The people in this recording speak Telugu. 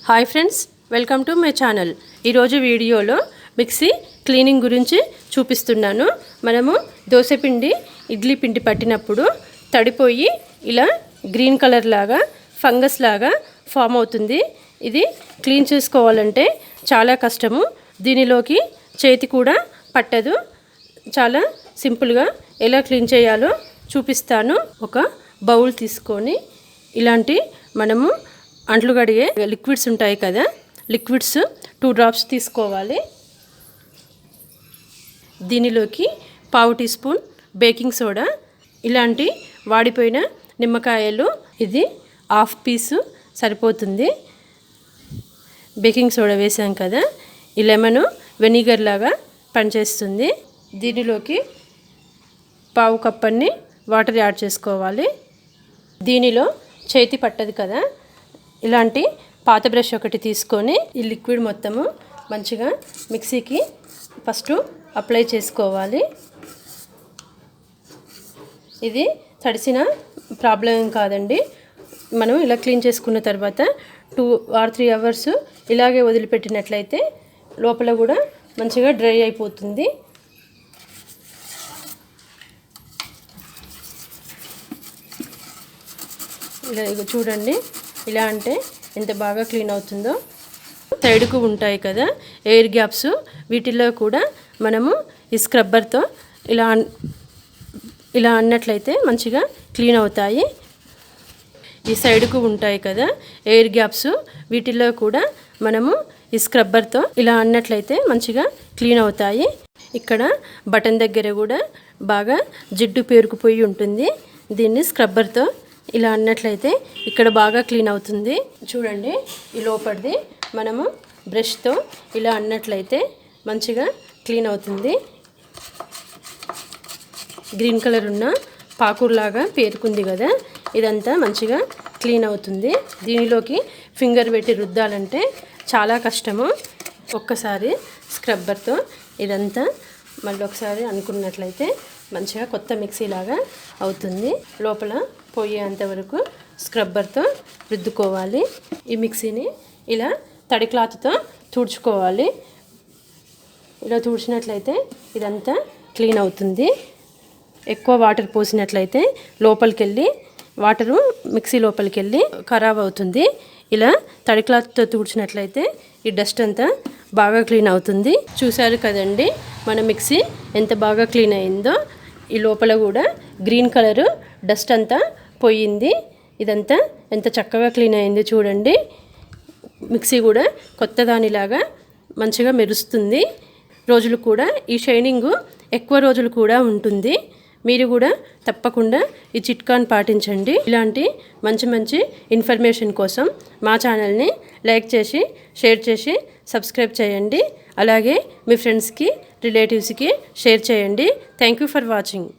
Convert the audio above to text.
Hi friends, welcome to my channel. ఈరోజు వీడియోలో మిక్సీ క్లీనింగ్ గురించి చూపిస్తున్నాను. మనము దోసపిండి ఇడ్లీ పిండి పట్టినప్పుడు తడిపోయి ఇలా గ్రీన్ కలర్ లాగా ఫంగస్ లాగా ఫామ్ అవుతుంది. ఇది క్లీన్ చేసుకోవాలంటే చాలా కష్టము. దీనిలోకి చేతి కూడా పట్టదు. చాలా సింపుల్గా ఎలా క్లీన్ చేయాలో చూపిస్తాను. ఒక బౌల్ తీసుకొని ఇలాంటి మనము అంట్లు కడిగే లిక్విడ్స్ ఉంటాయి కదా, లిక్విడ్స్ 2 డ్రాప్స్ తీసుకోవాలి. దీనిలోకి 1/2 టీ స్పూన్ బేకింగ్ సోడా, ఇలాంటి వాడిపోయిన నిమ్మకాయలు, ఇది 1/2 పీసు సరిపోతుంది. బేకింగ్ సోడా వేసాం కదా, ఈ లెమన్ వెనిగర్ లాగా పనిచేస్తుంది. దీనిలోకి 1/2 కప్ అన్ని వాటర్ యాడ్ చేసుకోవాలి. దీనిలో చేతి పట్టదు కదా, ఇలాంటి పాత బ్రష్ ఒకటి తీసుకొని ఈ లిక్విడ్ మొత్తము మంచిగా మిక్సీకి ఫస్ట్ అప్లై చేసుకోవాలి. ఇది తడిసిన ప్రాబ్లం కాదండి. మనం ఇలా క్లీన్ చేసుకున్న తర్వాత 2 or 3 అవర్స్ ఇలాగే వదిలిపెట్టినట్లయితే లోపల కూడా మంచిగా డ్రై అయిపోతుంది. ఇలా చూడండి, ఇలా అంటే ఎంత బాగా క్లీన్ అవుతుందో. సైడ్కు ఉంటాయి కదా ఎయిర్ గ్యాప్స్, వీటిల్లో కూడా మనము ఈ స్క్రబ్బర్తో ఇలా అన్నట్లయితే మంచిగా క్లీన్ అవుతాయి. ఈ సైడ్కు ఉంటాయి కదా ఎయిర్ గ్యాప్స్, వీటిల్లో కూడా మనము ఈ స్క్రబ్బర్తో ఇలా అన్నట్లయితే మంచిగా క్లీన్ అవుతాయి. ఇక్కడ బటన్ దగ్గర కూడా బాగా జిడ్డు పేరుకుపోయి ఉంటుంది. దీన్ని స్క్రబ్బర్తో ఇలా అన్నట్లయితే ఇక్కడ బాగా క్లీన్ అవుతుంది. చూడండి, ఈ లోపలిది మనము బ్రష్తో ఇలా అన్నట్లయితే మంచిగా క్లీన్ అవుతుంది. గ్రీన్ కలర్ ఉన్న పాకూర్లాగా పేరుకుంది కదా, ఇదంతా మంచిగా క్లీన్ అవుతుంది. దీనిలోకి ఫింగర్ పెట్టి రుద్దాలంటే చాలా కష్టము. ఒక్కసారి స్క్రబ్బర్తో ఇదంతా మళ్ళీ ఒకసారి అనుకున్నట్లయితే మంచిగా కొత్త మిక్సీ లాగా అవుతుంది. లోపల పోయేంత వరకు స్క్రబ్బర్తో రుద్దుకోవాలి. ఈ మిక్సీని ఇలా తడి క్లాత్తో తుడుచుకోవాలి. ఇలా తుడిచినట్లయితే ఇదంతా క్లీన్ అవుతుంది. ఎక్కువ వాటర్ పోసినట్లయితే లోపలికి వెళ్ళి వాటరు మిక్సీ లోపలికి వెళ్ళి ఖరాబ్ అవుతుంది. ఇలా తడి క్లాత్తో తుడిచినట్లయితే ఈ డస్ట్ అంతా బాగా క్లీన్ అవుతుంది. చూసారు కదండి, మన మిక్సీ ఎంత బాగా క్లీన్ అయిందో. ఈ లోపల కూడా గ్రీన్ కలరు డస్ట్ అంతా పోయింది. ఇదంతా ఎంత చక్కగా క్లీన్ అయింది చూడండి. మిక్సీ కూడా కొత్త దానిలాగా మంచిగా మెరుస్తుంది. రోజులు కూడా ఈ షైనింగ్ ఎక్కువ రోజులు కూడా ఉంటుంది. మీరు కూడా తప్పకుండా ఈ చిట్కాను పాటించండి. ఇలాంటి మంచి మంచి ఇన్ఫర్మేషన్ కోసం మా ఛానల్ని లైక్ చేసి, షేర్ చేసి, సబ్స్క్రైబ్ చేయండి. అలాగే మీ ఫ్రెండ్స్కి, రిలేటివ్స్కి షేర్ చేయండి. Thank you for watching.